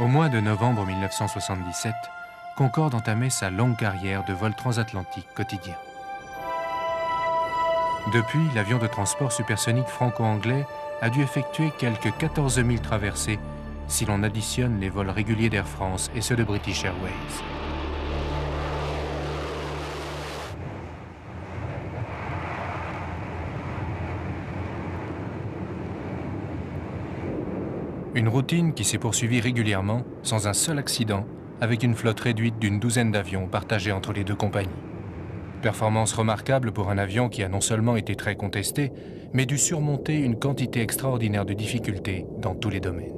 Au mois de novembre 1977, Concorde entamait sa longue carrière de vol transatlantique quotidien. Depuis, l'avion de transport supersonique franco-anglais a dû effectuer quelques 14 000 traversées si l'on additionne les vols réguliers d'Air France et ceux de British Airways. Une routine qui s'est poursuivie régulièrement, sans un seul accident, avec une flotte réduite d'une douzaine d'avions partagés entre les deux compagnies. Performance remarquable pour un avion qui a non seulement été très contesté, mais dû surmonter une quantité extraordinaire de difficultés dans tous les domaines.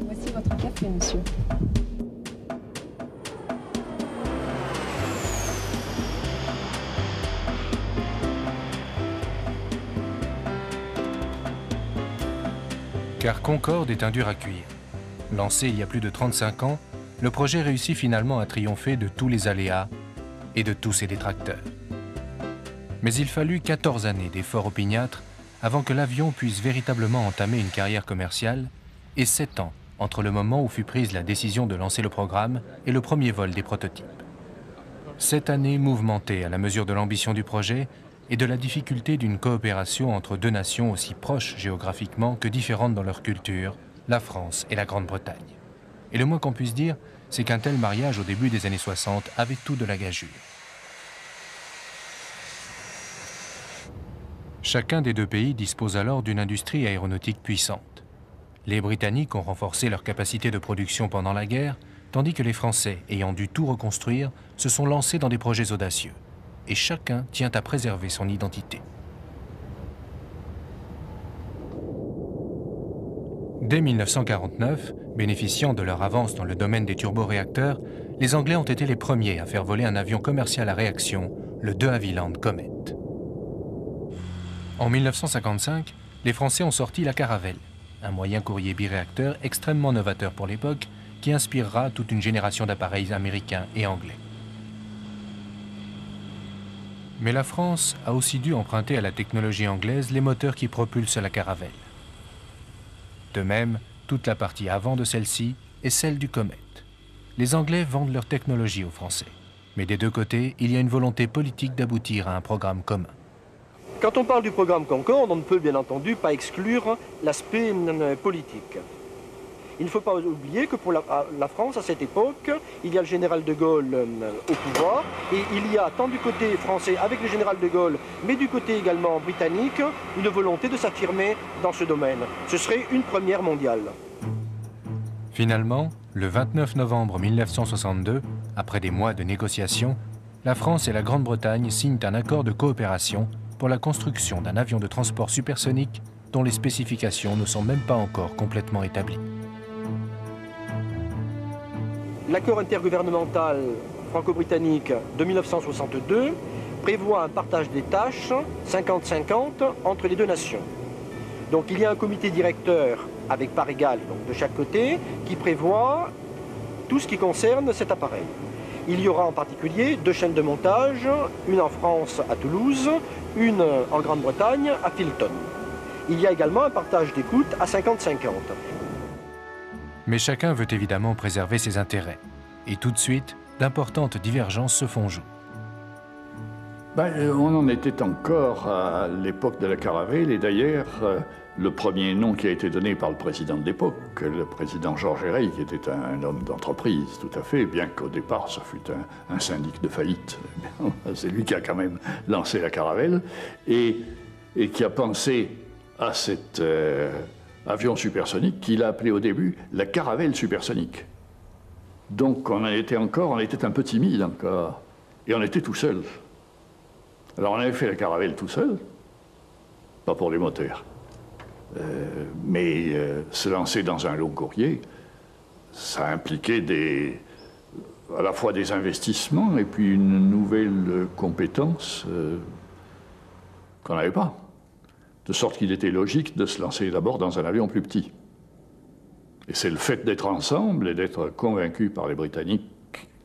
Voici votre café, monsieur. Car Concorde est un dur à cuire. Lancé il y a plus de 35 ans, le projet réussit finalement à triompher de tous les aléas et de tous ses détracteurs. Mais il fallut 14 années d'efforts opiniâtres avant que l'avion puisse véritablement entamer une carrière commerciale et 7 ans entre le moment où fut prise la décision de lancer le programme et le premier vol des prototypes. 7 années mouvementées à la mesure de l'ambition du projet et de la difficulté d'une coopération entre deux nations aussi proches géographiquement que différentes dans leur culture, la France et la Grande-Bretagne. Et le moins qu'on puisse dire, c'est qu'un tel mariage au début des années 60 avait tout de la gageure. Chacun des deux pays dispose alors d'une industrie aéronautique puissante. Les Britanniques ont renforcé leur capacité de production pendant la guerre, tandis que les Français, ayant dû tout reconstruire, se sont lancés dans des projets audacieux. Et chacun tient à préserver son identité. Dès 1949, bénéficiant de leur avance dans le domaine des turboréacteurs, les Anglais ont été les premiers à faire voler un avion commercial à réaction, le de Havilland Comet. En 1955, les Français ont sorti la Caravelle, un moyen courrier biréacteur extrêmement novateur pour l'époque, qui inspirera toute une génération d'appareils américains et anglais. Mais la France a aussi dû emprunter à la technologie anglaise les moteurs qui propulsent la Caravelle. De même, toute la partie avant de celle-ci est celle du Comet. Les Anglais vendent leur technologie aux Français. Mais des deux côtés, il y a une volonté politique d'aboutir à un programme commun. Quand on parle du programme Concorde, on ne peut bien entendu pas exclure l'aspect politique. Il ne faut pas oublier que pour la France, à cette époque, il y a le général de Gaulle au pouvoir, et il y a, tant du côté français avec le général de Gaulle, mais du côté également britannique, une volonté de s'affirmer dans ce domaine. Ce serait une première mondiale. Finalement, le 29 novembre 1962, après des mois de négociations, la France et la Grande-Bretagne signent un accord de coopération pour la construction d'un avion de transport supersonique dont les spécifications ne sont même pas encore complètement établies. L'accord intergouvernemental franco-britannique de 1962 prévoit un partage des tâches 50-50 entre les deux nations. Donc il y a un comité directeur avec part égale donc, de chaque côté qui prévoit tout ce qui concerne cet appareil. Il y aura en particulier 2 chaînes de montage, une en France à Toulouse, une en Grande-Bretagne à Filton. Il y a également un partage des coûts à 50-50. Mais chacun veut évidemment préserver ses intérêts. Et tout de suite, d'importantes divergences se font jour. On en était encore à l'époque de la Caravelle, et d'ailleurs, le premier nom qui a été donné par le président de l'époque, le président Georges Herey, qui était un homme d'entreprise tout à fait, bien qu'au départ ce fût un syndic de faillite. C'est lui qui a quand même lancé la Caravelle, et qui a pensé à cet avion supersonique qu'il a appelé au début la Caravelle supersonique. Donc on était un peu timide encore, et on était tout seul. Alors on avait fait la Caravelle tout seul, pas pour les moteurs, mais se lancer dans un long courrier, ça impliquait à la fois des investissements et puis une nouvelle compétence qu'on n'avait pas. De sorte qu'il était logique de se lancer d'abord dans un avion plus petit. Et c'est le fait d'être ensemble et d'être convaincus par les Britanniques,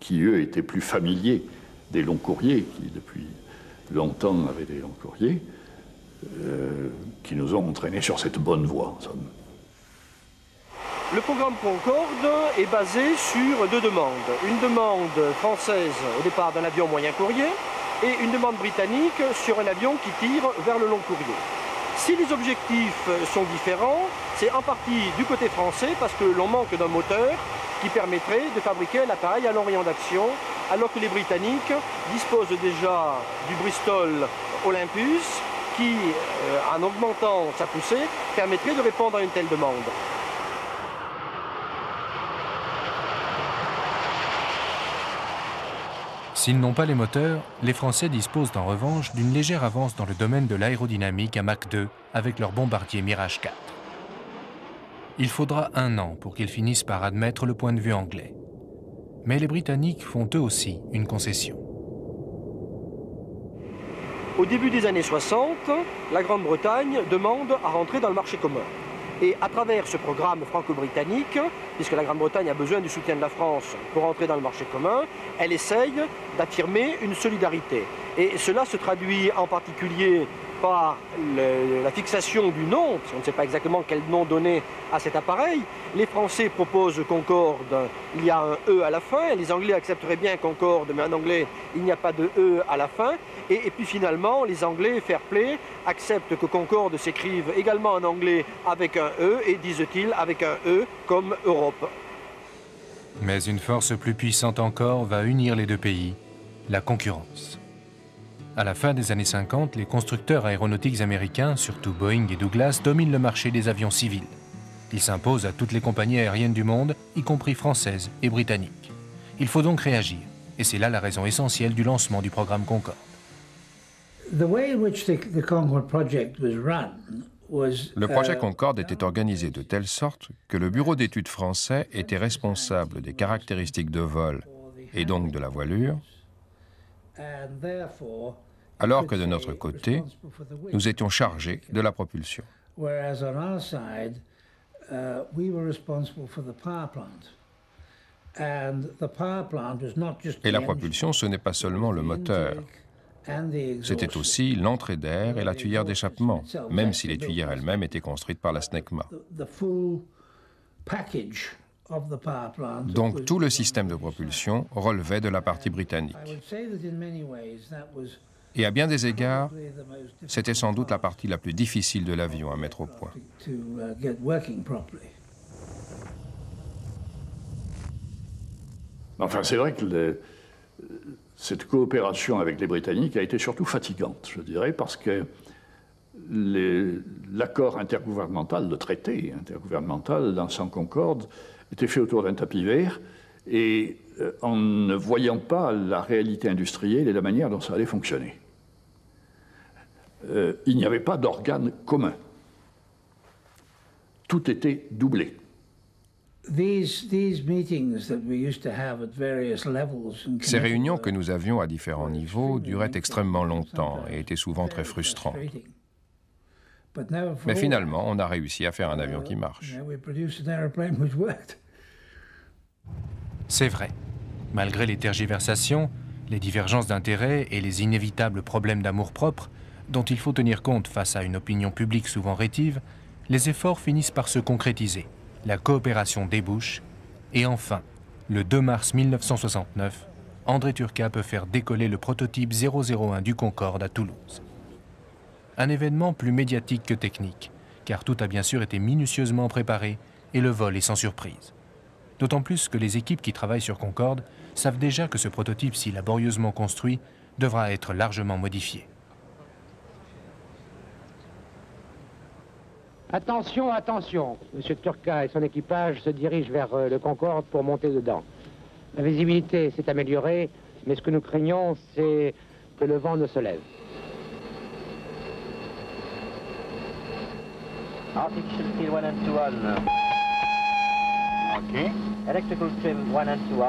qui eux étaient plus familiers des longs courriers, qui depuis longtemps avaient des longs courriers, qui nous ont entraînés sur cette bonne voie, en somme. Le programme Concorde est basé sur deux demandes. Une demande française au départ d'un avion moyen courrier et une demande britannique sur un avion qui tire vers le long courrier. Si les objectifs sont différents, c'est en partie du côté français parce que l'on manque d'un moteur qui permettrait de fabriquer un appareil à long rayon d'action, alors que les Britanniques disposent déjà du Bristol Olympus qui, en augmentant sa poussée, permettrait de répondre à une telle demande. S'ils n'ont pas les moteurs, les Français disposent en revanche d'une légère avance dans le domaine de l'aérodynamique à Mach 2 avec leur bombardier Mirage 4. Il faudra 1 an pour qu'ils finissent par admettre le point de vue anglais. Mais les Britanniques font eux aussi une concession. Au début des années 60, la Grande-Bretagne demande à rentrer dans le marché commun. Et à travers ce programme franco-britannique, puisque la Grande-Bretagne a besoin du soutien de la France pour entrer dans le marché commun, elle essaye d'affirmer une solidarité. Et cela se traduit en particulier par la fixation du nom, parce qu'on ne sait pas exactement quel nom donner à cet appareil. Les Français proposent Concorde, il y a un E à la fin, les Anglais accepteraient bien Concorde, mais en anglais, il n'y a pas de E à la fin. Et puis finalement, les Anglais, fair play, acceptent que Concorde s'écrive également en anglais avec un E, et disent-ils avec un E comme Europe. Mais une force plus puissante encore va unir les deux pays, la concurrence. À la fin des années 50, les constructeurs aéronautiques américains, surtout Boeing et Douglas, dominent le marché des avions civils. Ils s'imposent à toutes les compagnies aériennes du monde, y compris françaises et britanniques. Il faut donc réagir, et c'est là la raison essentielle du lancement du programme Concorde. Le projet Concorde était organisé de telle sorte que le bureau d'études français était responsable des caractéristiques de vol et donc de la voilure, alors que de notre côté, nous étions chargés de la propulsion. Et la propulsion, ce n'est pas seulement le moteur. C'était aussi l'entrée d'air et la tuyère d'échappement, même si les tuyères elles-mêmes étaient construites par la SNECMA. Donc tout le système de propulsion relevait de la partie britannique. Et à bien des égards, c'était sans doute la partie la plus difficile de l'avion à mettre au point. Enfin, c'est vrai que cette coopération avec les Britanniques a été surtout fatigante, je dirais, parce que l'accord intergouvernemental, le traité intergouvernemental dans Sans Concorde, était fait autour d'un tapis vert, et en ne voyant pas la réalité industrielle et la manière dont ça allait fonctionner. Il n'y avait pas d'organe commun. Tout était doublé. Ces réunions que nous avions à différents niveaux duraient extrêmement longtemps et étaient souvent très frustrantes. Mais finalement, on a réussi à faire un avion qui marche. C'est vrai. Malgré les tergiversations, les divergences d'intérêts et les inévitables problèmes d'amour-propre, dont il faut tenir compte face à une opinion publique souvent rétive, les efforts finissent par se concrétiser. La coopération débouche, et enfin, le 2 mars 1969, André Turcat peut faire décoller le prototype 001 du Concorde à Toulouse. Un événement plus médiatique que technique, car tout a bien sûr été minutieusement préparé et le vol est sans surprise. D'autant plus que les équipes qui travaillent sur Concorde savent déjà que ce prototype si laborieusement construit devra être largement modifié. Attention, attention. Monsieur Turcat et son équipage se dirigent vers le Concorde pour monter dedans. La visibilité s'est améliorée, mais ce que nous craignons, c'est que le vent ne se lève. Artificial field 1 and 2 on. Okay. Electrical trim 1 and 2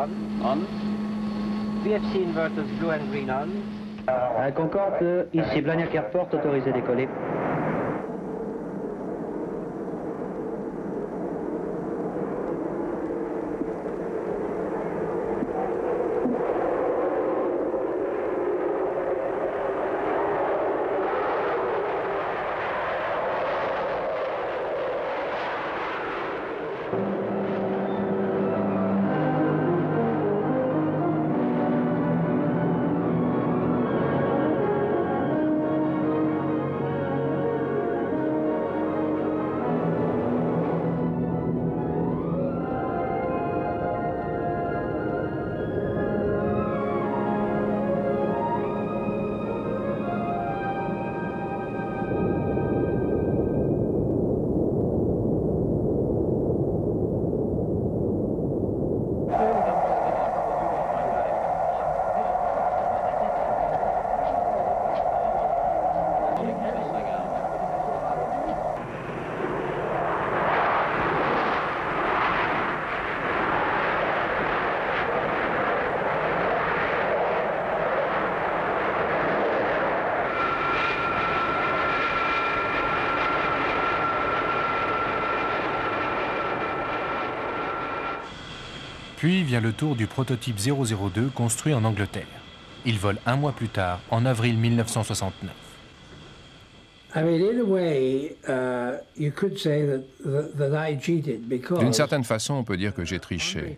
on. VFC inverters blue and green on. Concorde, ici Blagnac Airport, autorisé décoller. Puis vient le tour du prototype 002 construit en Angleterre. Il vole un mois plus tard, en avril 1969. D'une certaine façon, on peut dire que j'ai triché,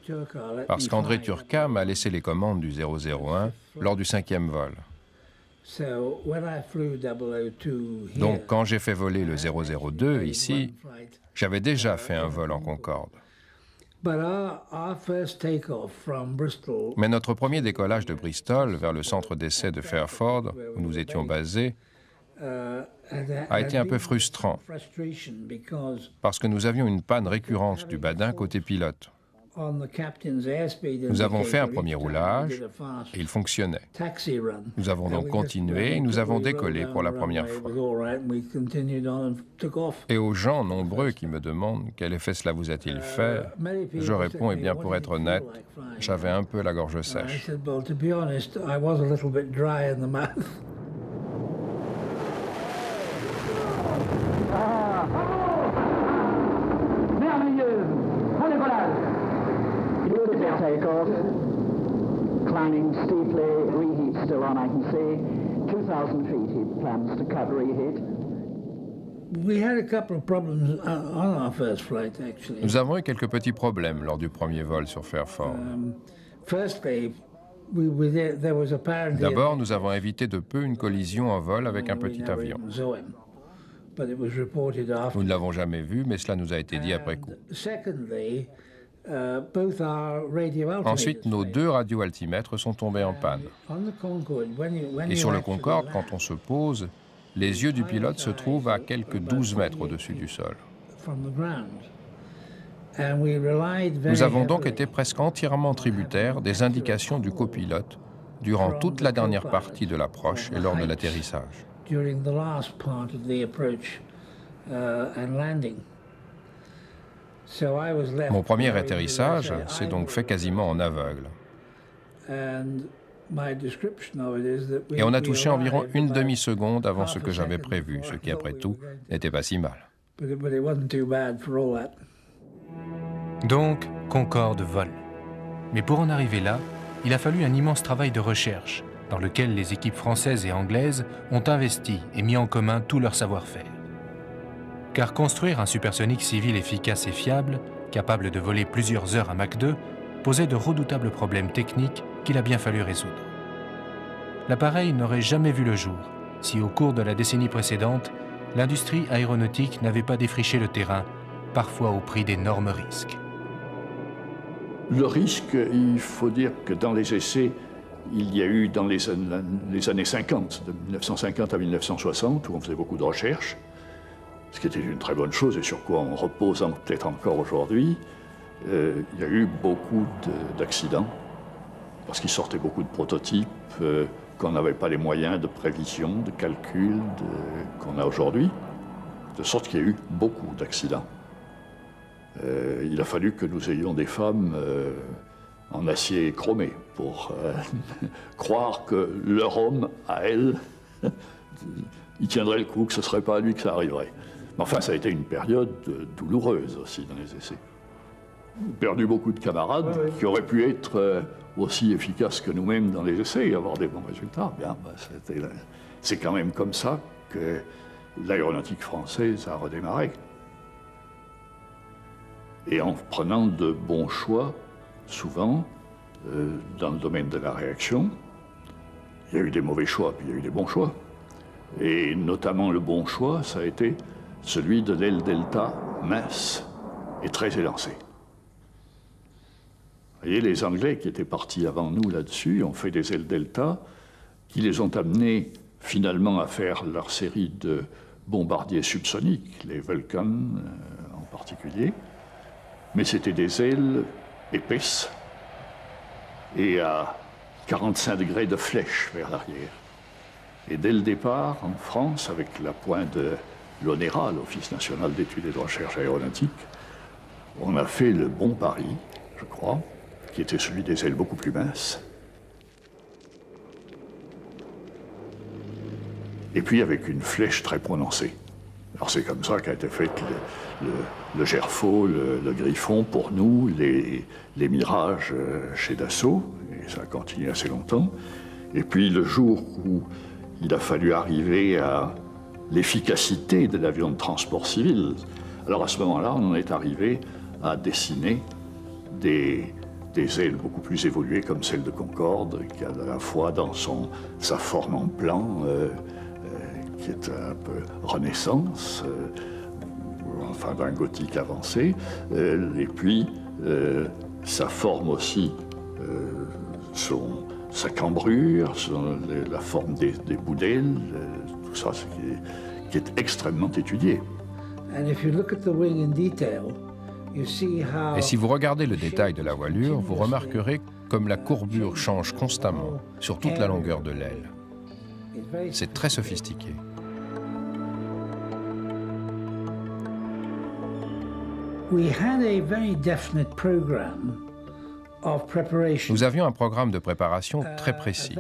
parce qu'André Turca m'a laissé les commandes du 001 lors du 5e vol. Donc, quand j'ai fait voler le 002 ici, j'avais déjà fait un vol en Concorde. Mais notre premier décollage de Bristol vers le centre d'essai de Fairford, où nous étions basés, a été un peu frustrant, parce que nous avions une panne récurrente du badin côté pilote. Nous avons fait un premier roulage et il fonctionnait. Nous avons donc continué et nous avons décollé pour la première fois. Et aux gens nombreux qui me demandent quel effet cela vous a-t-il fait, je réponds, eh bien pour être honnête, j'avais un peu la gorge sèche. Takeoff, climbing steeply, reheat still on, I can see. 2,000 feet he plans to cut reheat. Nous avons eu quelques petits problèmes lors du premier vol sur Fairford. D'abord, nous avons évité de peu une collision en vol avec un petit avion. Nous ne l'avons jamais vu, mais cela nous a été dit après coup. Ensuite, nos 2 radioaltimètres sont tombés en panne. Et sur le Concorde, quand on se pose, les yeux du pilote se trouvent à quelques 12 mètres au-dessus du sol. Nous avons donc été presque entièrement tributaires des indications du copilote durant toute la dernière partie de l'approche et lors de l'atterrissage. Mon premier atterrissage s'est donc fait quasiment en aveugle. Et on a touché environ une demi-seconde avant ce que j'avais prévu, ce qui, après tout, n'était pas si mal. Donc, Concorde vole. Mais pour en arriver là, il a fallu un immense travail de recherche, dans lequel les équipes françaises et anglaises ont investi et mis en commun tout leur savoir-faire. Car construire un supersonique civil efficace et fiable, capable de voler plusieurs heures à Mach 2, posait de redoutables problèmes techniques qu'il a bien fallu résoudre. L'appareil n'aurait jamais vu le jour si, au cours de la décennie précédente, l'industrie aéronautique n'avait pas défriché le terrain, parfois au prix d'énormes risques. Le risque, il faut dire que dans les essais, il y a eu dans les années 50, de 1950 à 1960, où on faisait beaucoup de recherches, ce qui était une très bonne chose et sur quoi on repose peut-être encore aujourd'hui. Il y a eu beaucoup d'accidents, parce qu'il sortait beaucoup de prototypes, qu'on n'avait pas les moyens de prévision, de calcul qu'on a aujourd'hui, de sorte qu'il y a eu beaucoup d'accidents. Il a fallu que nous ayons des femmes en acier chromé pour croire que leur homme, à elle, il tiendrait le coup, que ce ne serait pas à lui que ça arriverait. Mais enfin, ça a été une période douloureuse aussi dans les essais. Perdu beaucoup de camarades qui auraient pu être aussi efficaces que nous-mêmes dans les essais et avoir des bons résultats. Bien, c'est quand même comme ça que l'aéronautique française a redémarré. Et en prenant de bons choix, souvent, dans le domaine de la réaction, il y a eu des mauvais choix, puis il y a eu des bons choix. Et notamment le bon choix, ça a été celui de l'aile delta mince et très élancée. Vous voyez, les Anglais qui étaient partis avant nous là-dessus ont fait des ailes delta qui les ont amenés finalement à faire leur série de bombardiers subsoniques, les Vulcan en particulier. Mais c'était des ailes épaisses et à 45 degrés de flèche vers l'arrière. Et dès le départ, en France, avec la pointe de l'ONERA, l'Office national d'études et de recherche aéronautique, on a fait le bon pari, je crois, qui était celui des ailes beaucoup plus minces. Et puis avec une flèche très prononcée. Alors c'est comme ça qu'a été fait le Gerfaut, le Griffon pour nous, les Mirages chez Dassault, et ça a continué assez longtemps. Et puis le jour où il a fallu arriver à l'efficacité de l'avion de transport civil, alors à ce moment-là, on en est arrivé à dessiner des ailes beaucoup plus évoluées comme celle de Concorde, qui a à la fois dans sa forme en plan, qui est un peu Renaissance, enfin d'un gothique avancé, et puis sa forme aussi, sa cambrure, la forme des bouts d'ailes, tout ça qui est extrêmement étudié. Et si vous regardez le détail de la voilure, vous remarquerez comme la courbure change constamment sur toute la longueur de l'aile. C'est très sophistiqué. Nous avions un programme de préparation très précis.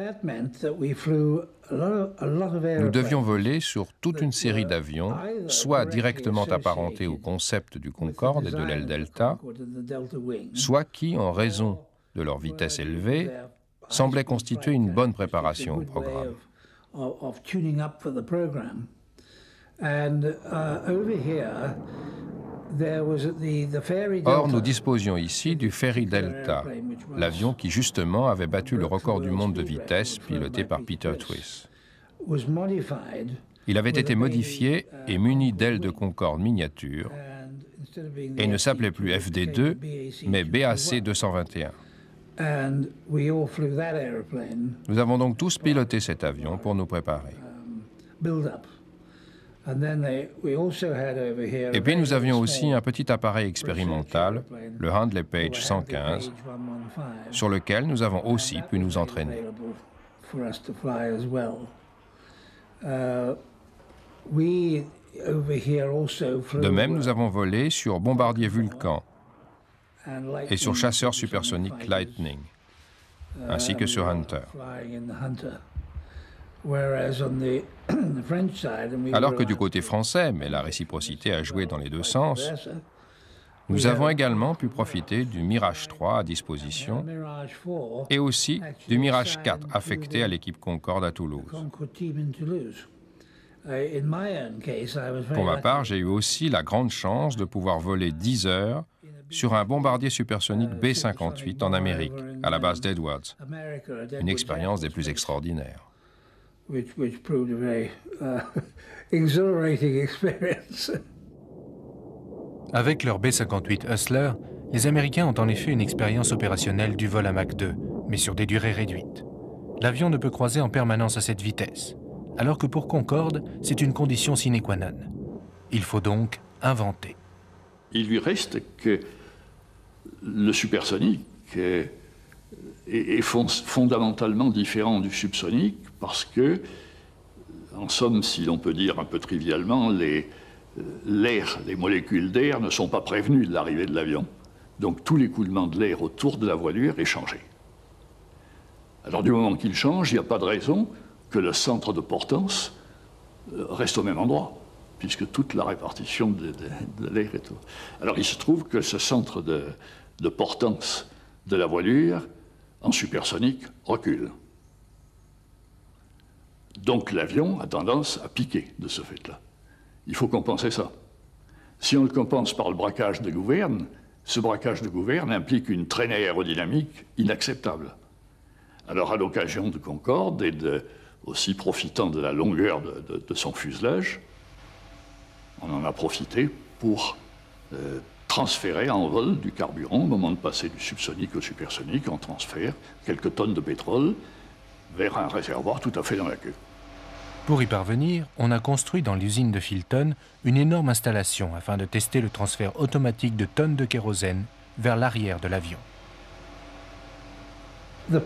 Nous devions voler sur toute une série d'avions, soit directement apparentés au concept du Concorde et de l'aile Delta, soit qui, en raison de leur vitesse élevée, semblaient constituer une bonne préparation au programme. Or, nous disposions ici du Fairey Delta, l'avion qui justement avait battu le record du monde de vitesse piloté par Peter Twiss. Il avait été modifié et muni d'ailes de Concorde miniatures et ne s'appelait plus FD2, mais BAC 221. Nous avons donc tous piloté cet avion pour nous préparer. Et puis nous avions aussi un petit appareil expérimental, le Handley Page 115, sur lequel nous avons aussi pu nous entraîner. De même, nous avons volé sur bombardier Vulcan et sur chasseur supersonique Lightning, ainsi que sur Hunter. Alors que du côté français, mais la réciprocité a joué dans les deux sens, nous avons également pu profiter du Mirage 3 à disposition et aussi du Mirage 4 affecté à l'équipe Concorde à Toulouse. Pour ma part, j'ai eu aussi la grande chance de pouvoir voler 10 heures sur un bombardier supersonique B-58 en Amérique, à la base d'Edwards, une expérience des plus extraordinaires. Which proved a very exhilarating experience. Avec leur B-58 Hustler, les Américains ont en effet une expérience opérationnelle du vol à Mach 2, mais sur des durées réduites. L'avion ne peut croiser en permanence à cette vitesse, alors que pour Concorde, c'est une condition sine qua non. Il faut donc inventer. Il lui reste que le supersonique est fondamentalement différent du subsonique parce que, en somme, si l'on peut dire un peu trivialement, les molécules d'air ne sont pas prévenues de l'arrivée de l'avion. Donc tout l'écoulement de l'air autour de la voilure est changé. Alors du moment qu'il change, il n'y a pas de raison que le centre de portance reste au même endroit, puisque toute la répartition de l'air est... Alors il se trouve que ce centre de portance de la voilure, en supersonique, recule. Donc l'avion a tendance à piquer de ce fait-là. Il faut compenser ça. Si on le compense par le braquage de gouverne, ce braquage de gouverne implique une traînée aérodynamique inacceptable. Alors à l'occasion de Concorde et aussi profitant de la longueur de son fuselage, on en a profité pour transférer en vol du carburant au moment de passer du subsonique au supersonique. On transfère quelques tonnes de pétrole vers un réservoir tout à fait dans la queue. Pour y parvenir, on a construit dans l'usine de Filton une énorme installation afin de tester le transfert automatique de tonnes de kérosène vers l'arrière de l'avion. Le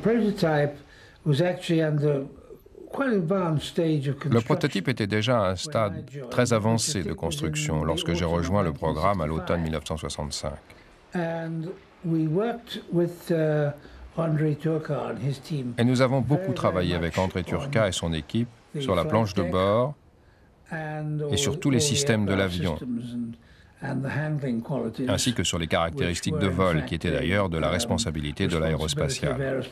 prototype était déjà à un stade très avancé de construction lorsque j'ai rejoint le programme à l'automne 1965. Et nous avons beaucoup travaillé avec André Turca et son équipe sur la planche de bord et sur tous les systèmes de l'avion, ainsi que sur les caractéristiques de vol, qui étaient d'ailleurs de la responsabilité de l'aérospatiale.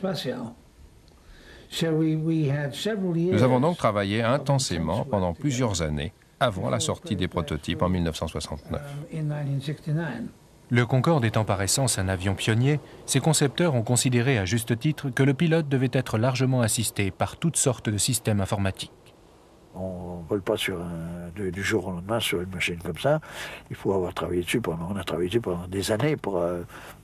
Nous avons donc travaillé intensément pendant plusieurs années avant la sortie des prototypes en 1969. Le Concorde étant par essence un avion pionnier, ses concepteurs ont considéré à juste titre que le pilote devait être largement assisté par toutes sortes de systèmes informatiques. On ne vole pas du jour au lendemain sur une machine comme ça. Il faut avoir travaillé dessus on a travaillé dessus pendant des années pour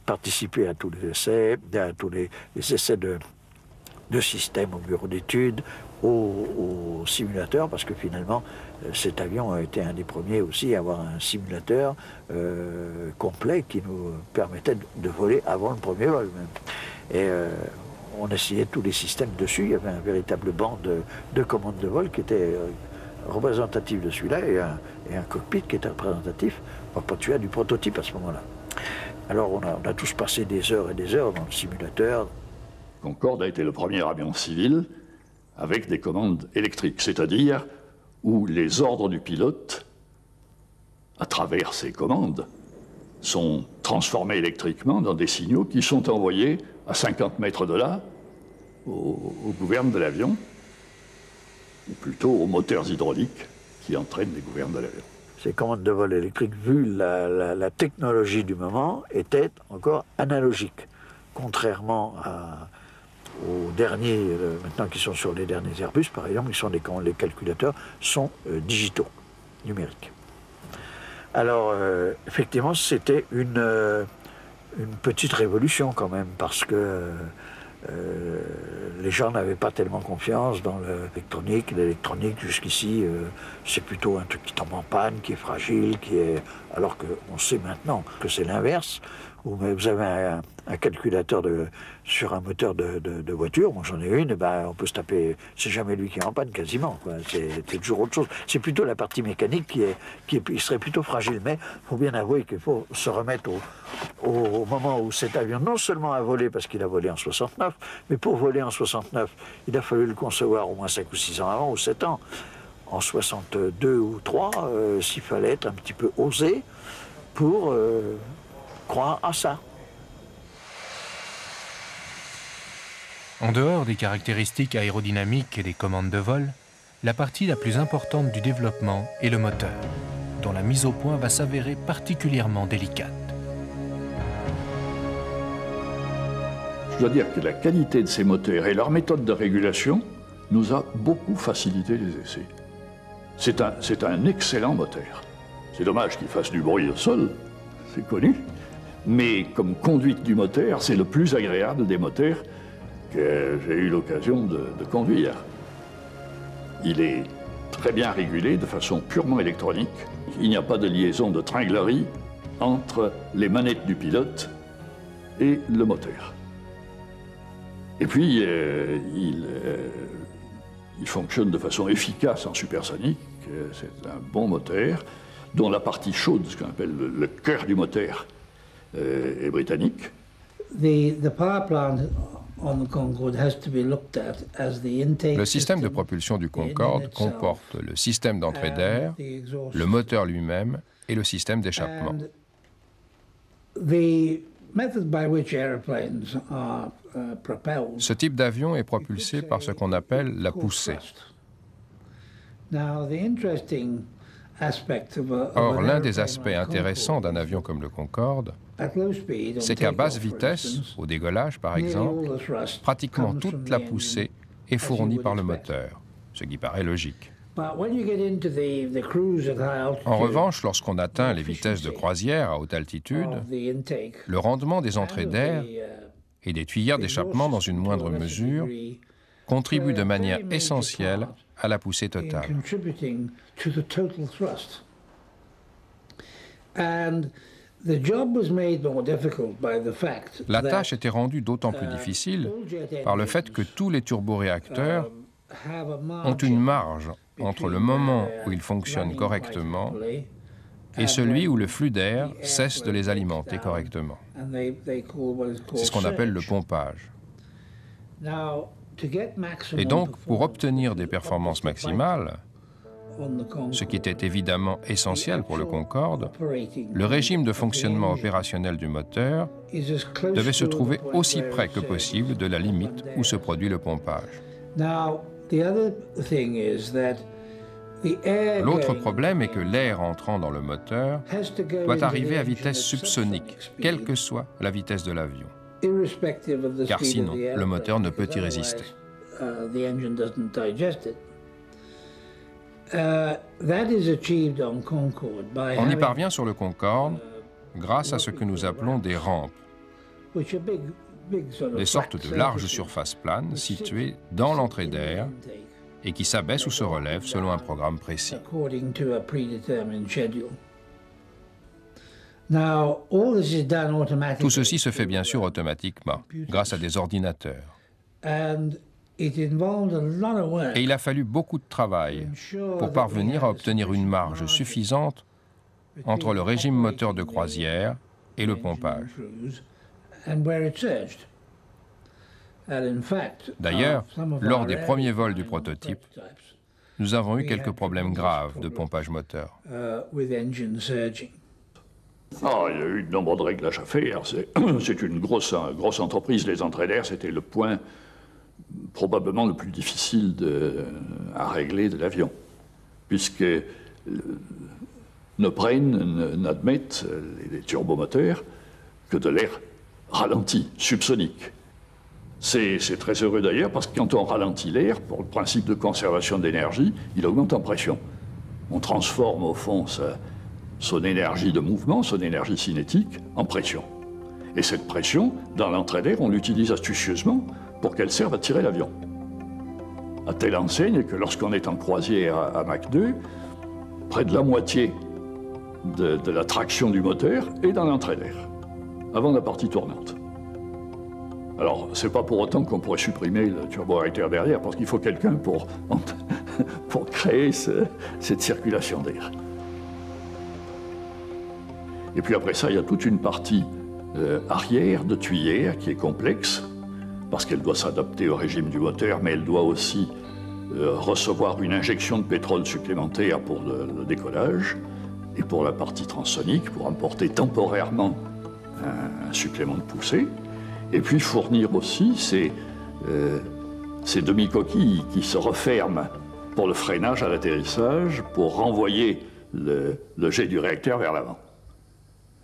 participer à tous les essais, à tous les essais de systèmes au bureau d'études, au simulateur, parce que finalement, cet avion a été un des premiers aussi à avoir un simulateur complet qui nous permettait de voler avant le premier vol même. Et on essayait tous les systèmes dessus. Il y avait un véritable banc de commandes de vol qui était représentatif de celui-là et un cockpit qui était représentatif, pas celui-là, du prototype à ce moment-là. Alors on a tous passé des heures et des heures dans le simulateur. Concorde a été le premier avion civil avec des commandes électriques, c'est-à-dire où les ordres du pilote, à travers ces commandes, sont transformés électriquement dans des signaux qui sont envoyés à 50 mètres de là aux gouvernes de l'avion, ou plutôt aux moteurs hydrauliques qui entraînent les gouvernes de l'avion. Ces commandes de vol électriques, vu la technologie du moment, étaient encore analogiques, contrairement aux derniers, maintenant qui sont sur les derniers Airbus, par exemple, les calculateurs sont digitaux, numériques. Alors, effectivement, c'était une petite révolution quand même, parce que les gens n'avaient pas tellement confiance dans l'électronique. L'électronique, jusqu'ici, c'est plutôt un truc qui tombe en panne, qui est fragile, alors qu'on sait maintenant que c'est l'inverse. Vous avez un calculateur sur un moteur de voiture, moi j'en ai une, et on peut se taper, c'est jamais lui qui est en panne quasiment, c'est toujours autre chose. C'est plutôt la partie mécanique qui serait plutôt fragile, mais il faut bien avouer qu'il faut se remettre au moment où cet avion non seulement a volé, parce qu'il a volé en 69, mais pour voler en 69, il a fallu le concevoir au moins 5 ou 6 ans avant, ou 7 ans. En 62 ou 3, s'il fallait être un petit peu osé pour croire à ça. En dehors des caractéristiques aérodynamiques et des commandes de vol, la partie la plus importante du développement est le moteur, dont la mise au point va s'avérer particulièrement délicate. Je dois dire que la qualité de ces moteurs et leur méthode de régulation nous a beaucoup facilité les essais. C'est un excellent moteur. C'est dommage qu'il fasse du bruit au sol, c'est connu. Mais comme conduite du moteur, c'est le plus agréable des moteurs que j'ai eu l'occasion de conduire. Il est très bien régulé de façon purement électronique. Il n'y a pas de liaison de tringlerie entre les manettes du pilote et le moteur. Et puis, il fonctionne de façon efficace en supersonique. C'est un bon moteur dont la partie chaude, ce qu'on appelle le cœur du moteur, est britannique. Le système de propulsion du Concorde comporte le système d'entrée d'air, le moteur lui-même et le système d'échappement. Ce type d'avion est propulsé par ce qu'on appelle la poussée. Or, l'un des aspects intéressants d'un avion comme le Concorde, c'est qu'à basse vitesse, au décollage par exemple, pratiquement toute la poussée est fournie par le moteur, ce qui paraît logique. En revanche, lorsqu'on atteint les vitesses de croisière à haute altitude, le rendement des entrées d'air et des tuyères d'échappement dans une moindre mesure contribue de manière essentielle à la poussée totale. La tâche était rendue d'autant plus difficile par le fait que tous les turboréacteurs ont une marge entre le moment où ils fonctionnent correctement et celui où le flux d'air cesse de les alimenter correctement. C'est ce qu'on appelle le pompage. Et donc, pour obtenir des performances maximales, ce qui était évidemment essentiel pour le Concorde, le régime de fonctionnement opérationnel du moteur devait se trouver aussi près que possible de la limite où se produit le pompage. L'autre problème est que l'air entrant dans le moteur doit arriver à vitesse subsonique, quelle que soit la vitesse de l'avion, car sinon le moteur ne peut y résister. On y parvient sur le Concorde grâce à ce que nous appelons des rampes, des sortes de larges surfaces planes situées dans l'entrée d'air et qui s'abaissent ou se relèvent selon un programme précis. Tout ceci se fait bien sûr automatiquement, grâce à des ordinateurs. Et il a fallu beaucoup de travail pour parvenir à obtenir une marge suffisante entre le régime moteur de croisière et le pompage. D'ailleurs, lors des premiers vols du prototype, nous avons eu quelques problèmes graves de pompage moteur. Il y a eu de nombreux réglages à faire. C'est une grosse entreprise. Les entrées d'air, c'était le point probablement le plus difficile à régler de l'avion, puisque n'admettent les turbomoteurs que de l'air ralenti, subsonique. C'est très heureux d'ailleurs, parce que quand on ralentit l'air, pour le principe de conservation d'énergie, il augmente en pression. On transforme au fond son énergie de mouvement, son énergie cinétique, en pression. Et cette pression, dans l'entrée d'air, on l'utilise astucieusement pour qu'elle serve à tirer l'avion. À telle enseigne que lorsqu'on est en croisière à Mach 2, près de la moitié de la traction du moteur est dans l'entrée d'air, avant la partie tournante. Alors, c'est pas pour autant qu'on pourrait supprimer le turbo-réacteur derrière, parce qu'il faut quelqu'un pour créer cette circulation d'air. Et puis après ça, il y a toute une partie arrière de tuyère qui est complexe, parce qu'elle doit s'adapter au régime du moteur, mais elle doit aussi recevoir une injection de pétrole supplémentaire pour le décollage et pour la partie transsonique, pour apporter temporairement un supplément de poussée, et puis fournir aussi ces demi-coquilles qui se referment pour le freinage à l'atterrissage, pour renvoyer le jet du réacteur vers l'avant.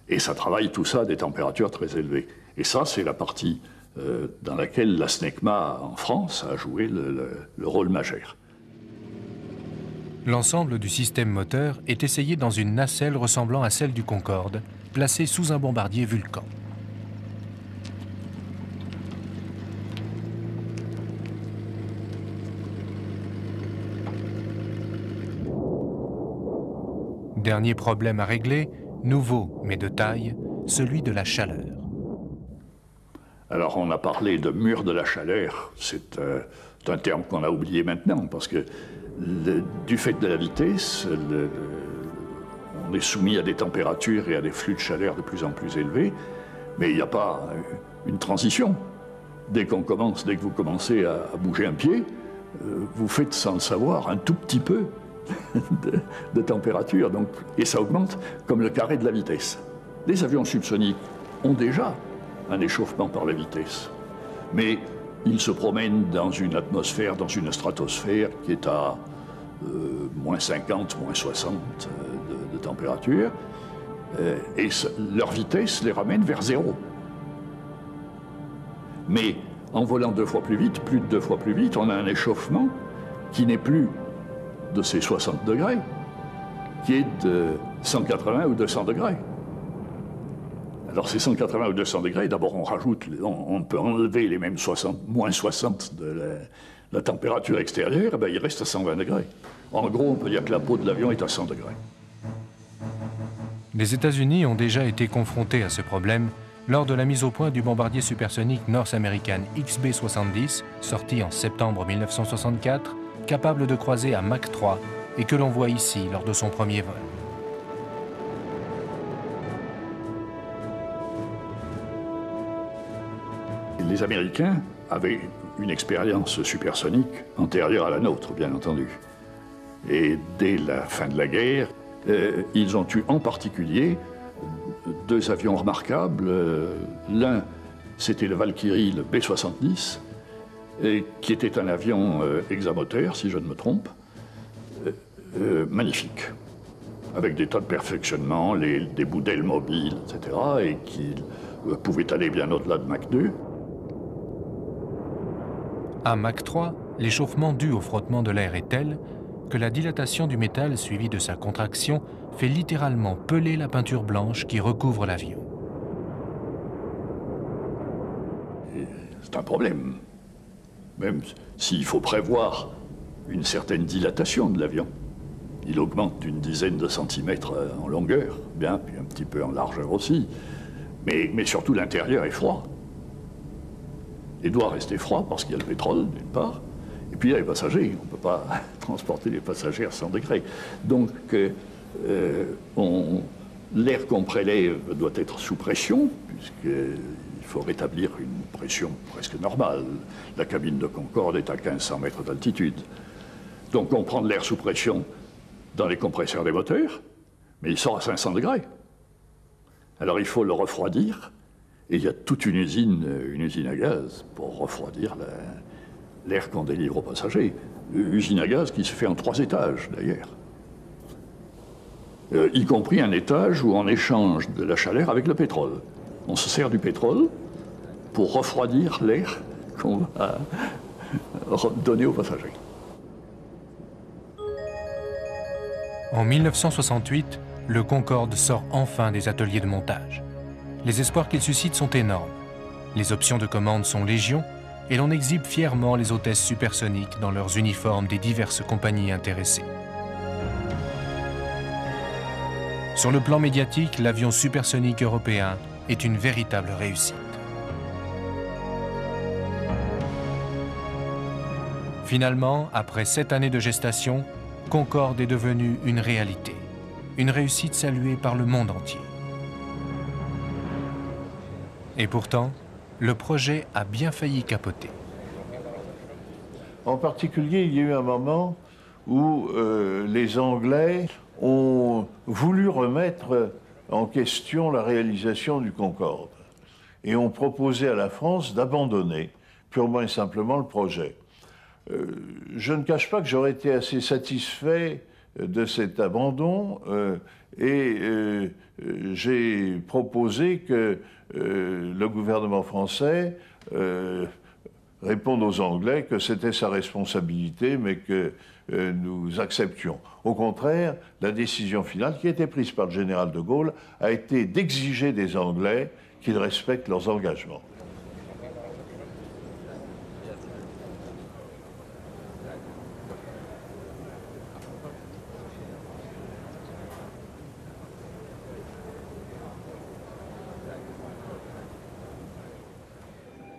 Et ça travaille tout ça à des températures très élevées. Et ça, c'est la partie dans laquelle la SNECMA en France a joué le rôle majeur. L'ensemble du système moteur est essayé dans une nacelle ressemblant à celle du Concorde, placée sous un bombardier Vulcan. Dernier problème à régler, nouveau mais de taille, celui de la chaleur. Alors on a parlé de mur de la chaleur, c'est un terme qu'on a oublié maintenant, parce que du fait de la vitesse, on est soumis à des températures et à des flux de chaleur de plus en plus élevés, mais il n'y a pas une transition. Dès que vous commencez à bouger un pied, vous faites sans le savoir un tout petit peu de température, et ça augmente comme le carré de la vitesse. Les avions subsoniques ont déjà un échauffement par la vitesse, mais ils se promènent dans une atmosphère, dans une stratosphère qui est à moins 50, moins 60 de température, et leur vitesse les ramène vers zéro. Mais en volant 2 fois plus vite, plus de 2 fois plus vite, on a un échauffement qui n'est plus de ces 60 degrés, qui est de 180 ou 200 degrés. Alors ces 180 ou 200 degrés, d'abord on peut enlever les mêmes moins 60 de la température extérieure, et bien il reste à 120 degrés. En gros, on peut dire que la peau de l'avion est à 100 degrés. Les États-Unis ont déjà été confrontés à ce problème lors de la mise au point du bombardier supersonique North American XB-70, sorti en septembre 1964, capable de croiser à Mach 3 et que l'on voit ici lors de son premier vol. Les Américains avaient une expérience supersonique antérieure à la nôtre, bien entendu. Et dès la fin de la guerre, ils ont eu en particulier 2 avions remarquables. L'un, c'était le Valkyrie, le B-70, qui était un avion hexamoteur, si je ne me trompe, magnifique, avec des tas de perfectionnements, des bouts d'ailes mobiles, etc., et qui pouvaient aller bien au-delà de Mach 2. À Mach 3, l'échauffement dû au frottement de l'air est tel que la dilatation du métal suivie de sa contraction fait littéralement peler la peinture blanche qui recouvre l'avion. C'est un problème, même s'il faut prévoir une certaine dilatation de l'avion. Il augmente d'une dizaine de centimètres en longueur, bien, puis un petit peu en largeur aussi. Mais surtout, l'intérieur est froid. Il doit rester froid parce qu'il y a le pétrole, d'une part, et puis il y a les passagers. On ne peut pas transporter les passagers à 100 degrés. Donc, l'air qu'on prélève doit être sous pression, puisqu'il faut rétablir une pression presque normale. La cabine de Concorde est à 1500 mètres d'altitude. Donc, on prend de l'air sous pression dans les compresseurs des moteurs, mais il sort à 500 degrés. Alors, il faut le refroidir. Et il y a toute une usine à gaz pour refroidir l'air qu'on délivre aux passagers. Une usine à gaz qui se fait en 3 étages, d'ailleurs. Y compris un étage où on échange de la chaleur avec le pétrole. On se sert du pétrole pour refroidir l'air qu'on va donner aux passagers. En 1968, le Concorde sort enfin des ateliers de montage. Les espoirs qu'il suscite sont énormes. Les options de commande sont légion et l'on exhibe fièrement les hôtesses supersoniques dans leurs uniformes des diverses compagnies intéressées. Sur le plan médiatique, l'avion supersonique européen est une véritable réussite. Finalement, après 7 années de gestation, Concorde est devenue une réalité. Une réussite saluée par le monde entier. Et pourtant, le projet a bien failli capoter. En particulier, il y a eu un moment où les Anglais ont voulu remettre en question la réalisation du Concorde et ont proposé à la France d'abandonner purement et simplement le projet. Je ne cache pas que j'aurais été assez satisfait de cet abandon et j'ai proposé que le gouvernement français réponde aux Anglais que c'était sa responsabilité, mais que nous acceptions. Au contraire, la décision finale qui a été prise par le général de Gaulle a été d'exiger des Anglais qu'ils respectent leurs engagements.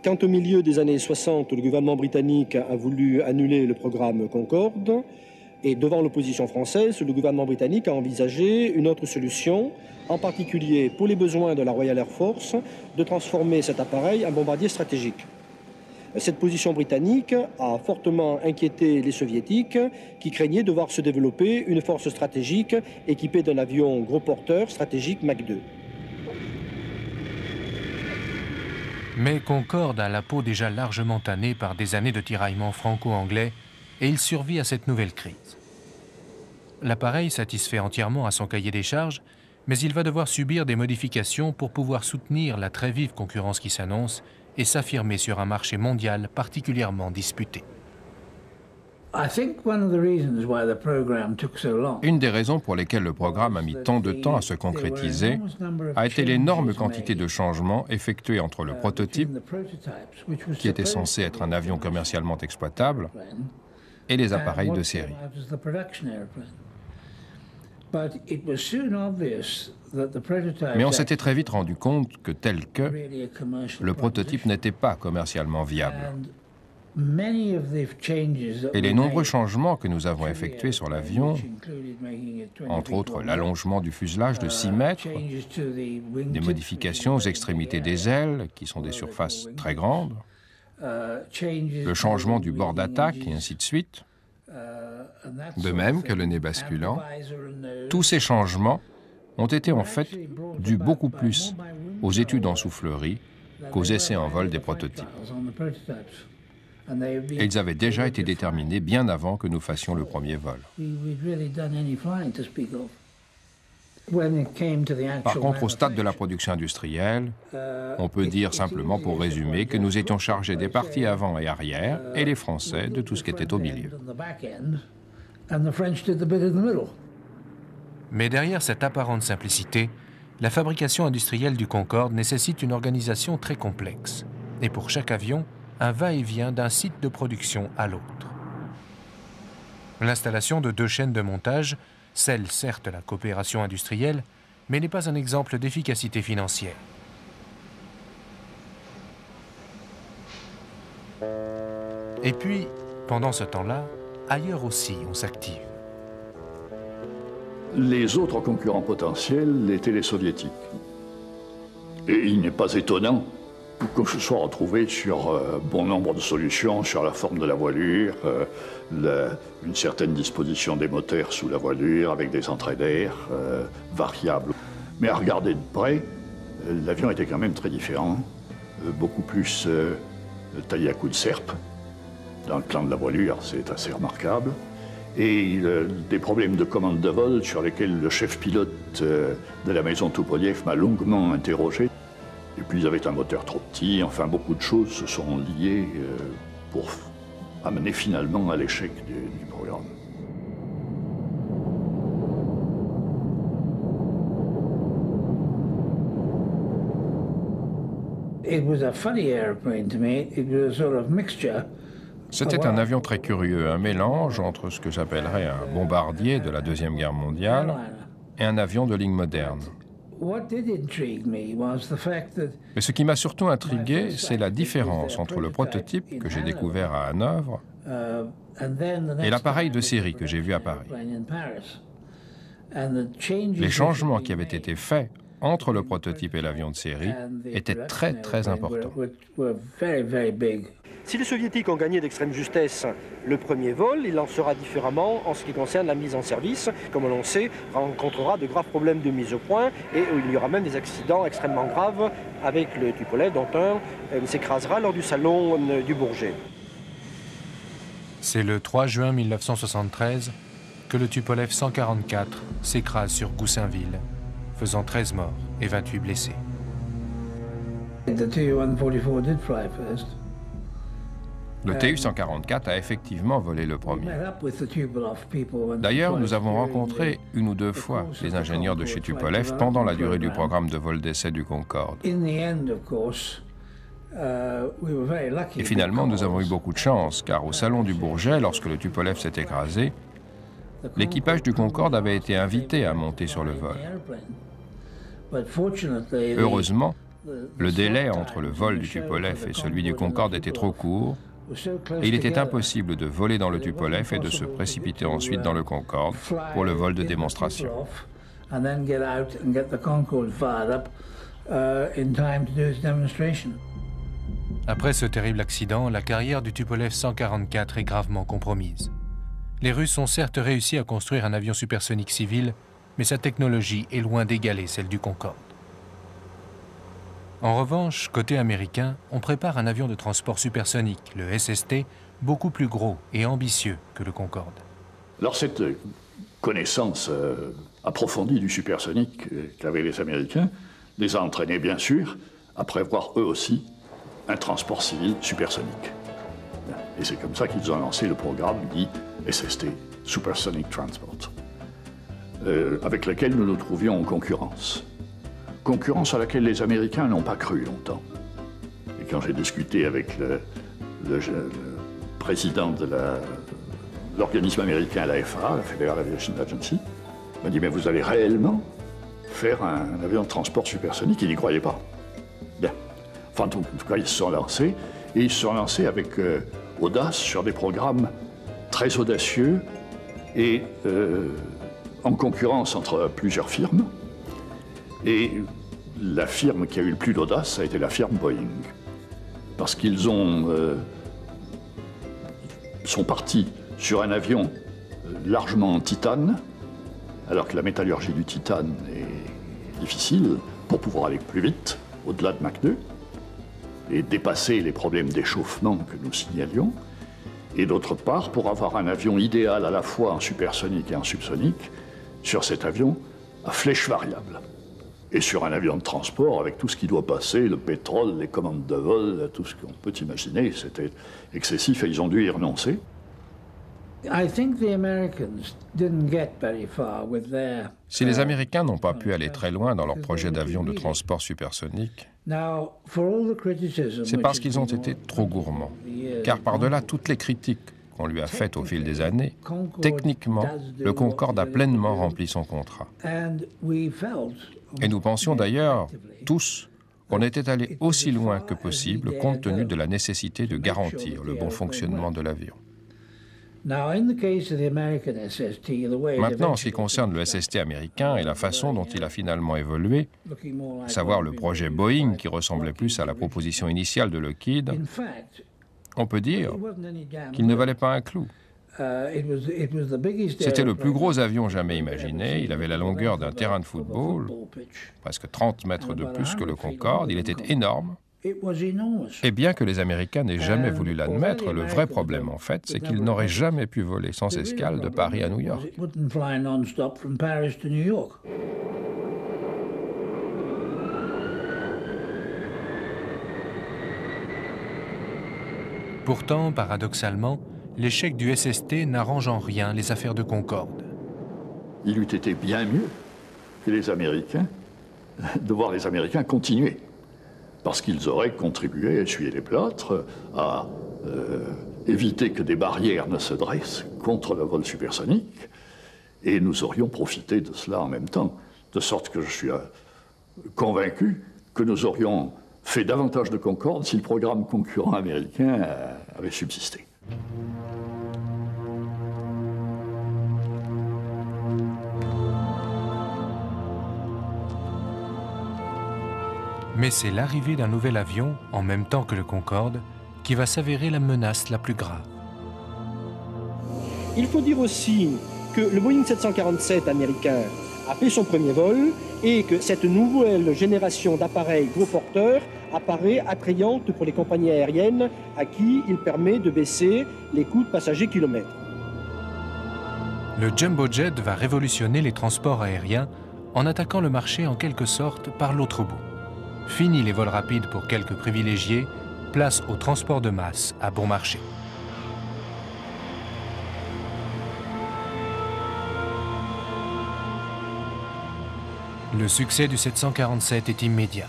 Quand au milieu des années 60, le gouvernement britannique a voulu annuler le programme Concorde, et devant l'opposition française, le gouvernement britannique a envisagé une autre solution, en particulier pour les besoins de la Royal Air Force, de transformer cet appareil en bombardier stratégique. Cette position britannique a fortement inquiété les soviétiques qui craignaient de voir se développer une force stratégique équipée d'un avion gros porteur stratégique Mach 2. Mais Concorde a la peau déjà largement tannée par des années de tiraillements franco-anglais et il survit à cette nouvelle crise. L'appareil satisfait entièrement à son cahier des charges, mais il va devoir subir des modifications pour pouvoir soutenir la très vive concurrence qui s'annonce et s'affirmer sur un marché mondial particulièrement disputé. Une des raisons pour lesquelles le programme a mis tant de temps à se concrétiser a été l'énorme quantité de changements effectués entre le prototype, qui était censé être un avion commercialement exploitable, et les appareils de série. Mais on s'était très vite rendu compte que tel que, le prototype n'était pas commercialement viable. Et les nombreux changements que nous avons effectués sur l'avion, entre autres l'allongement du fuselage de 6 mètres, des modifications aux extrémités des ailes, qui sont des surfaces très grandes, le changement du bord d'attaque, et ainsi de suite, De même que le nez basculant, tous ces changements ont été en fait dus beaucoup plus aux études en soufflerie qu'aux essais en vol des prototypes. Et ils avaient déjà été déterminés bien avant que nous fassions le premier vol. Par contre, au stade de la production industrielle, on peut dire simplement pour résumer que nous étions chargés des parties avant et arrière et les Français de tout ce qui était au milieu. Mais derrière cette apparente simplicité, la fabrication industrielle du Concorde nécessite une organisation très complexe. Et pour chaque avion, un va-et-vient d'un site de production à l'autre. L'installation de 2 chaînes de montage scelle certes la coopération industrielle, mais n'est pas un exemple d'efficacité financière. Et puis, pendant ce temps-là, ailleurs aussi on s'active. Les autres concurrents potentiels étaient les soviétiques. Et il n'est pas étonnant que je sois retrouvé sur bon nombre de solutions, sur la forme de la voilure, une certaine disposition des moteurs sous la voilure, avec des entrées d'air variables. Mais à regarder de près, l'avion était quand même très différent, beaucoup plus taillé à coups de serpe. Dans le plan de la voilure, c'est assez remarquable. Et des problèmes de commande de vol sur lesquels le chef pilote de la maison Tupolev m'a longuement interrogé. Et puis ils avaient un moteur trop petit, enfin beaucoup de choses se sont liées pour amener finalement à l'échec du programme. C'était un avion très curieux, un mélange entre ce que j'appellerais un bombardier de la Deuxième Guerre mondiale et un avion de ligne moderne. Mais ce qui m'a surtout intrigué, c'est la différence entre le prototype que j'ai découvert à Hanovre et l'appareil de série que j'ai vu à Paris. Les changements qui avaient été faits entre le prototype et l'avion de série étaient très importants. Si les soviétiques ont gagné d'extrême justesse le premier vol, il en sera différemment en ce qui concerne la mise en service. Comme l'on sait, rencontrera de graves problèmes de mise au point et il y aura même des accidents extrêmement graves avec le Tupolev, dont un s'écrasera lors du salon du Bourget. C'est le 3 juin 1973 que le Tupolev 144 s'écrase sur Goussainville, faisant 13 morts et 28 blessés. Le Tu-144 a effectivement volé le premier. D'ailleurs, nous avons rencontré une ou deux fois les ingénieurs de chez Tupolev pendant la durée du programme de vol d'essai du Concorde. Et finalement, nous avons eu beaucoup de chance, car au salon du Bourget, lorsque le Tupolev s'est écrasé, l'équipage du Concorde avait été invité à monter sur le vol. Heureusement, le délai entre le vol du Tupolev et celui du Concorde était trop court, et il était impossible de voler dans le Tupolev et de se précipiter ensuite dans le Concorde pour le vol de démonstration. Après ce terrible accident, la carrière du Tupolev 144 est gravement compromise. Les Russes ont certes réussi à construire un avion supersonique civil, mais sa technologie est loin d'égaler celle du Concorde. En revanche, côté américain, on prépare un avion de transport supersonique, le SST, beaucoup plus gros et ambitieux que le Concorde. Alors cette connaissance approfondie du supersonique qu'avaient les Américains les a entraînés, bien sûr, à prévoir eux aussi un transport civil supersonique. Et c'est comme ça qu'ils ont lancé le programme dit SST, Supersonic Transport, avec lequel nous nous trouvions en concurrence. Concurrence à laquelle les Américains n'ont pas cru longtemps. Et quand j'ai discuté avec le président de l'organisme américain, la FAA, la Federal Aviation Agency, il m'a dit « Mais vous allez réellement faire un avion de transport supersonique ?» Il n'y croyait pas. Bien. Enfin, en tout cas, ils se sont lancés. Et ils se sont lancés avec audace sur des programmes très audacieux et en concurrence entre plusieurs firmes. Et la firme qui a eu le plus d'audace, ça a été la firme Boeing. Parce qu'ils sont partis sur un avion largement en titane, alors que la métallurgie du titane est difficile, pour pouvoir aller plus vite, au-delà de Mach 2, et dépasser les problèmes d'échauffement que nous signalions, et d'autre part, pour avoir un avion idéal à la fois en supersonique et en subsonique, sur cet avion à flèche variable. Et sur un avion de transport, avec tout ce qui doit passer, le pétrole, les commandes de vol, tout ce qu'on peut imaginer, c'était excessif et ils ont dû y renoncer. Si les Américains n'ont pas pu aller très loin dans leur projet d'avion de transport supersonique, c'est parce qu'ils ont été trop gourmands. Car par-delà toutes les critiques qu'on lui a faites au fil des années, techniquement, le Concorde a pleinement rempli son contrat. Et nous pensions d'ailleurs, tous, qu'on était allé aussi loin que possible compte tenu de la nécessité de garantir le bon fonctionnement de l'avion. Maintenant, en ce qui concerne le SST américain et la façon dont il a finalement évolué, à savoir le projet Boeing qui ressemblait plus à la proposition initiale de Lockheed, on peut dire qu'il ne valait pas un clou. C'était le plus gros avion jamais imaginé, il avait la longueur d'un terrain de football, presque 30 mètres de plus que le Concorde, il était énorme. Et bien que les Américains n'aient jamais voulu l'admettre, le vrai problème en fait, c'est qu'ils n'auraient jamais pu voler sans escale de Paris à New York. Pourtant, paradoxalement, l'échec du SST n'arrange en rien les affaires de Concorde. Il eût été bien mieux que les Américains, de voir les Américains continuer. Parce qu'ils auraient contribué à essuyer les plâtres, à éviter que des barrières ne se dressent contre le vol supersonique, et nous aurions profité de cela en même temps, de sorte que je suis convaincu que nous aurions fait davantage de Concorde si le programme concurrent américain avait subsisté. Mais c'est l'arrivée d'un nouvel avion, en même temps que le Concorde, qui va s'avérer la menace la plus grave. Il faut dire aussi que le Boeing 747 américain a fait son premier vol et que cette nouvelle génération d'appareils gros porteurs apparaît attrayante pour les compagnies aériennes à qui il permet de baisser les coûts de passagers-kilomètres. Le Jumbo Jet va révolutionner les transports aériens en attaquant le marché en quelque sorte par l'autre bout. Fini les vols rapides pour quelques privilégiés, place au transport de masse à bon marché. Le succès du 747 est immédiat.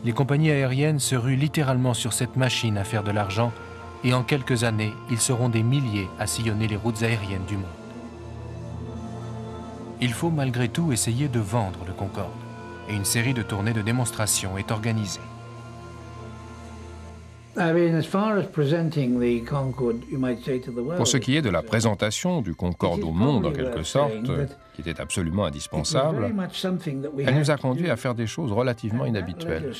Les compagnies aériennes se ruent littéralement sur cette machine à faire de l'argent et en quelques années, ils seront des milliers à sillonner les routes aériennes du monde. Il faut malgré tout essayer de vendre le Concorde. Et une série de tournées de démonstration est organisée. Pour ce qui est de la présentation du Concorde au monde, en quelque sorte, qui était absolument indispensable, elle nous a conduit à faire des choses relativement inhabituelles.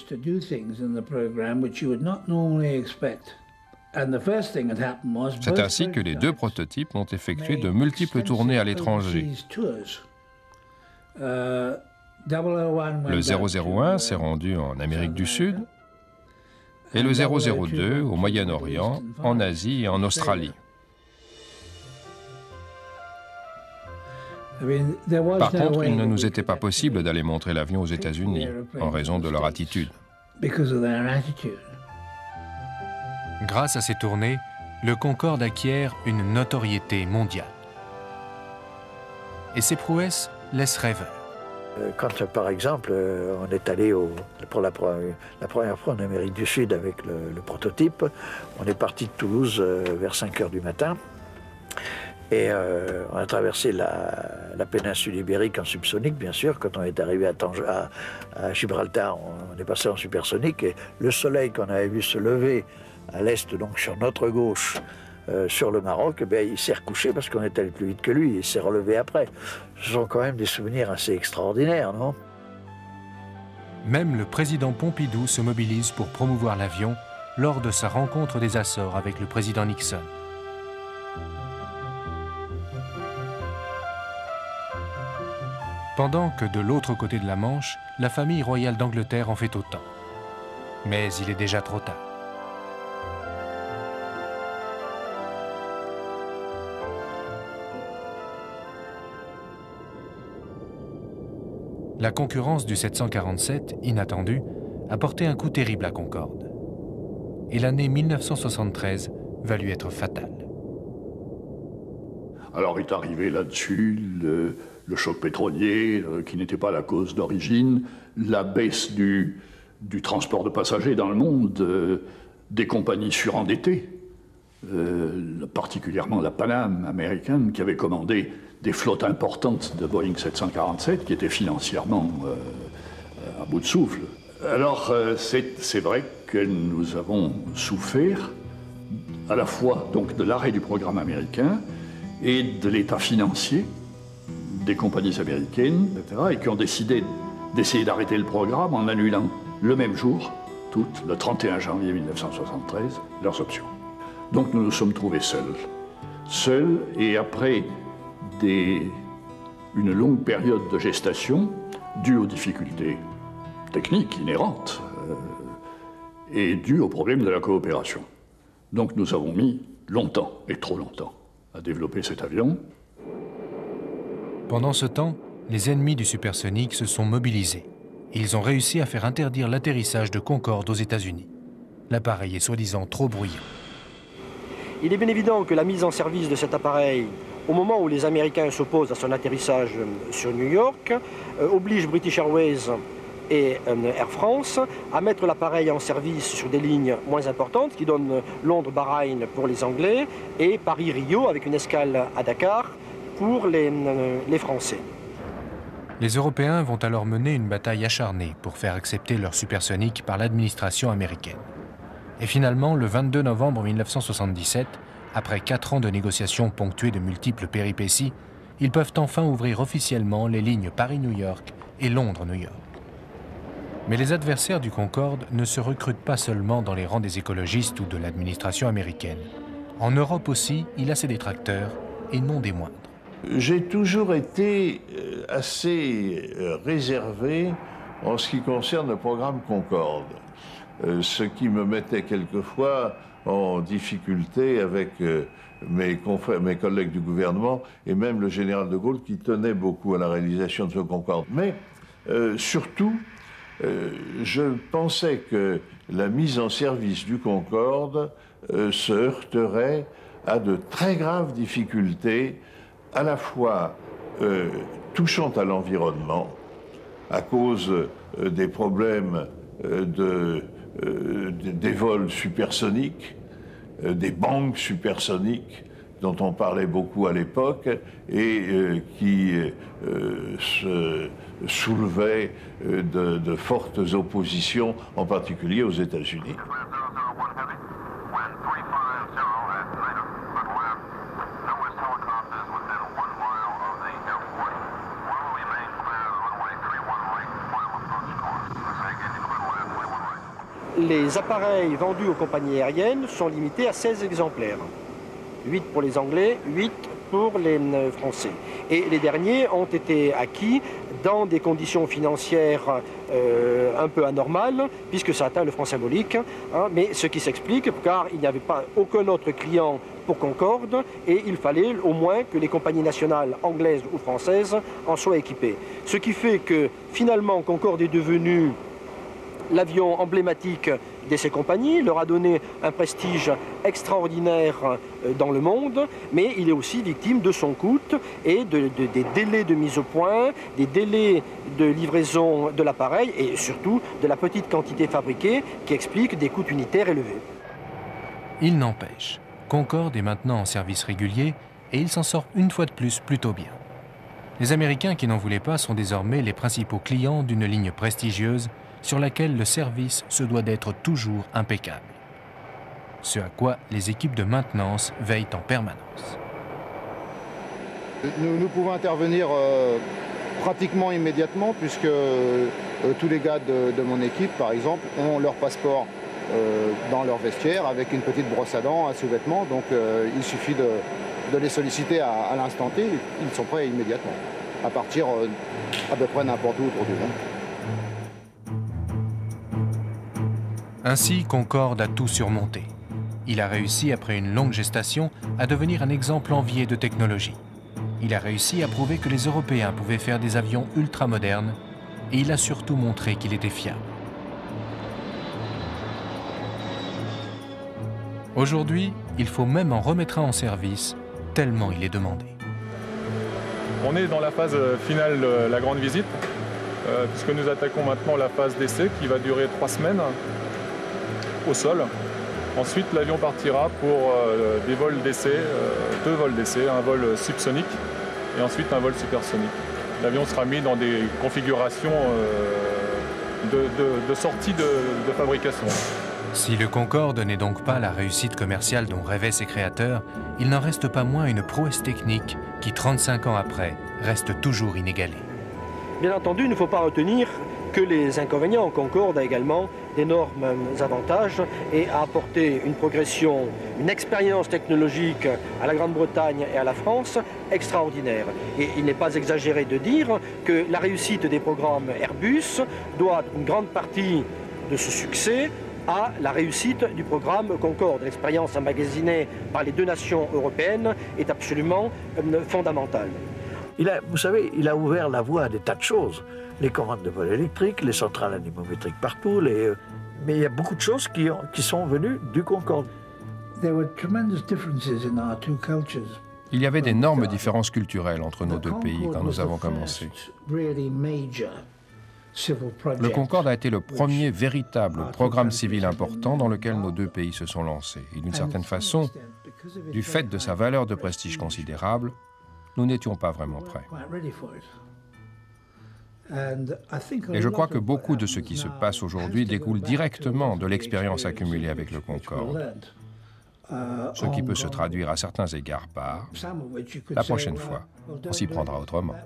C'est ainsi que les deux prototypes ont effectué de multiples tournées à l'étranger. Le 001 s'est rendu en Amérique du Sud et le 002 au Moyen-Orient, en Asie et en Australie. Par contre, il ne nous était pas possible d'aller montrer l'avion aux États-Unis en raison de leur attitude. Grâce à ces tournées, le Concorde acquiert une notoriété mondiale. Et ses prouesses laissent rêveur. Quand, par exemple, on est allé pour la première fois en Amérique du Sud avec le prototype, on est parti de Toulouse vers 5 h du matin et on a traversé la péninsule ibérique en subsonique, bien sûr. Quand on est arrivé à Gibraltar, on est passé en supersonique et le soleil qu'on avait vu se lever à l'est, donc sur notre gauche, sur le Maroc, il s'est recouché parce qu'on est allé plus vite que lui, il s'est relevé après. Ce sont quand même des souvenirs assez extraordinaires, non? Même le président Pompidou se mobilise pour promouvoir l'avion lors de sa rencontre des Açores avec le président Nixon. Pendant que de l'autre côté de la Manche, la famille royale d'Angleterre en fait autant. Mais il est déjà trop tard. La concurrence du 747, inattendue, a porté un coup terrible à Concorde. Et l'année 1973 va lui être fatale. Alors est arrivé là-dessus le choc pétrolier, qui n'était pas la cause d'origine, la baisse du transport de passagers dans le monde, des compagnies surendettées, particulièrement la Pan Am américaine, qui avait commandé des flottes importantes de Boeing 747, qui étaient financièrement à bout de souffle. Alors c'est vrai que nous avons souffert à la fois donc, de l'arrêt du programme américain et de l'état financier des compagnies américaines, etc., et qui ont décidé d'essayer d'arrêter le programme en annulant le même jour, toutes, le 31 janvier 1973, leurs options. Donc nous nous sommes trouvés seuls, et après une longue période de gestation, due aux difficultés techniques inhérentes et due au problème de la coopération. Donc nous avons mis longtemps, et trop longtemps, à développer cet avion. Pendant ce temps, les ennemis du supersonique se sont mobilisés. Ils ont réussi à faire interdire l'atterrissage de Concorde aux États-Unis. L'appareil est soi-disant trop bruyant. Il est bien évident que la mise en service de cet appareil, au moment où les Américains s'opposent à son atterrissage sur New York, oblige British Airways et Air France à mettre l'appareil en service sur des lignes moins importantes, qui donnent Londres-Bahreïn pour les Anglais et Paris-Rio avec une escale à Dakar pour les Français. Les Européens vont alors mener une bataille acharnée pour faire accepter leur supersonique par l'administration américaine. Et finalement, le 22 novembre 1977, après 4 ans de négociations ponctuées de multiples péripéties, ils peuvent enfin ouvrir officiellement les lignes Paris-New York et Londres-New York. Mais les adversaires du Concorde ne se recrutent pas seulement dans les rangs des écologistes ou de l'administration américaine. En Europe aussi, il a ses détracteurs, et non des moindres. J'ai toujours été assez réservé en ce qui concerne le programme Concorde, ce qui me mettait quelquefois en difficulté avec mes collègues du gouvernement et même le général de Gaulle qui tenait beaucoup à la réalisation de ce Concorde. Mais surtout, je pensais que la mise en service du Concorde se heurterait à de très graves difficultés, à la fois touchant à l'environnement, à cause des problèmes des vols supersoniques, des bangs supersoniques, dont on parlait beaucoup à l'époque, et qui se soulevaient de fortes oppositions, en particulier aux États-Unis. Les appareils vendus aux compagnies aériennes sont limités à 16 exemplaires. 8 pour les Anglais, 8 pour les Français. Et les derniers ont été acquis dans des conditions financières un peu anormales, puisque ça atteint le franc symbolique, hein, mais ce qui s'explique car il n'y avait pas aucun autre client pour Concorde et il fallait au moins que les compagnies nationales anglaises ou françaises en soient équipées. Ce qui fait que finalement Concorde est devenu l'avion emblématique de ces compagnies, leur a donné un prestige extraordinaire dans le monde, mais il est aussi victime de son coût et des délais de mise au point, des délais de livraison de l'appareil et surtout de la petite quantité fabriquée qui explique des coûts unitaires élevés. Il n'empêche, Concorde est maintenant en service régulier et il s'en sort une fois de plus plutôt bien. Les Américains qui n'en voulaient pas sont désormais les principaux clients d'une ligne prestigieuse sur laquelle le service se doit d'être toujours impeccable. Ce à quoi les équipes de maintenance veillent en permanence. Nous pouvons intervenir pratiquement immédiatement puisque tous les gars de mon équipe, par exemple, ont leur passeport dans leur vestiaire avec une petite brosse à dents, un sous-vêtement. Donc il suffit de les solliciter à l'instant T, ils sont prêts immédiatement. à partir à peu près n'importe où autour du monde. Ainsi, Concorde a tout surmonté. Il a réussi, après une longue gestation, à devenir un exemple envié de technologie. Il a réussi à prouver que les Européens pouvaient faire des avions ultramodernes et il a surtout montré qu'il était fiable. Aujourd'hui, il faut même en remettre un en service, tellement il est demandé. On est dans la phase finale de la grande visite, puisque nous attaquons maintenant la phase d'essai qui va durer 3 semaines au sol. Ensuite, l'avion partira pour des vols d'essai, 2 vols d'essai, un vol subsonique et ensuite un vol supersonique. L'avion sera mis dans des configurations de sortie de fabrication. Si le Concorde n'est donc pas la réussite commerciale dont rêvaient ses créateurs, il n'en reste pas moins une prouesse technique qui, 35 ans après, reste toujours inégalée. Bien entendu, il ne faut pas retenir que les inconvénients. Concorde a également d'énormes avantages et a apporté une progression, une expérience technologique à la Grande-Bretagne et à la France extraordinaire. Et il n'est pas exagéré de dire que la réussite des programmes Airbus doit une grande partie de ce succès à la réussite du programme Concorde. L'expérience emmagasinée par les 2 nations européennes est absolument fondamentale. Vous savez, il a ouvert la voie à des tas de choses. Les commandes de vol électriques, les centrales anémométriques partout, mais il y a beaucoup de choses qui sont venues du Concorde. Il y avait d'énormes différences culturelles entre nos 2 pays quand nous avons commencé. Le Concorde a été le premier véritable programme civil important dans lequel nos 2 pays se sont lancés. Et d'une certaine façon, du fait de sa valeur de prestige considérable, nous n'étions pas vraiment prêts. Et je crois que beaucoup de ce qui se passe aujourd'hui découle directement de l'expérience accumulée avec le Concorde, ce qui peut se traduire à certains égards par « la prochaine fois, on s'y prendra autrement ».